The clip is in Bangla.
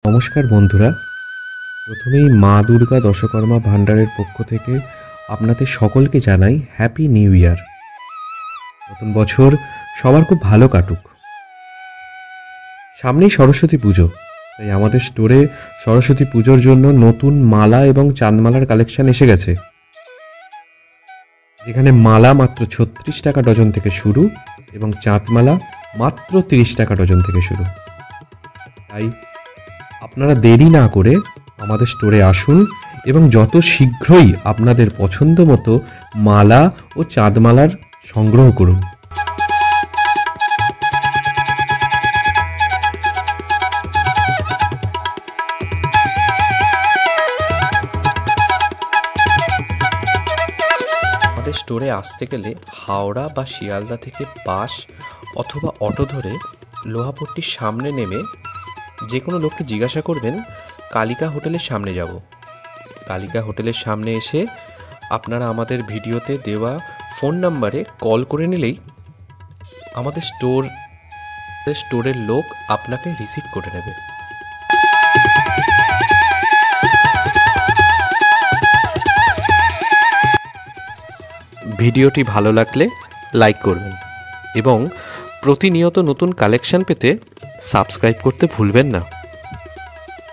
নমস্কার বন্ধুরা, প্রথমেই মা দুর্গা দশকর্মা ভাণ্ডারের পক্ষ থেকে আপনাদের সকলকে জানাই হ্যাপি নিউ ইয়ার। নতুন বছর সবার খুব ভালো কাটুক। সামনেই সরস্বতী পুজো, তাই আমাদের স্টোরে সরস্বতী পুজোর জন্য নতুন মালা এবং চাঁদমালার কালেকশন এসে গেছে, যেখানে মালা মাত্র 36 টাকা ডজন থেকে শুরু এবং চাঁদমালা মাত্র 30 টাকা ডজন থেকে শুরু। তাই আপনারা দেরি না করে আমাদের স্টোরে আসুন এবং যত শীঘ্রই আপনাদের পছন্দ মতো মালা ও চাঁদমালার সংগ্রহ করুন। আমাদের স্টোরে আসতে গেলে হাওড়া বা শিয়ালদা থেকে বাস অথবা অটো ধরে লোহাপট্টির সামনে নেমে যে কোনো লোককে জিজ্ঞাসা করবেন কালিকা হোটেলের সামনে যাব। কালিকা হোটেলের সামনে এসে আপনারা আমাদের ভিডিওতে দেওয়া ফোন নাম্বারে কল করে নিলেই আমাদের স্টোরের লোক আপনাকে রিসিভ করে নেবে। ভিডিওটি ভালো লাগলে লাইক করবেন এবং প্রতিনিয়ত নতুন কালেকশন পেতে সাবস্ক্রাইব করতে ভুলবেন না।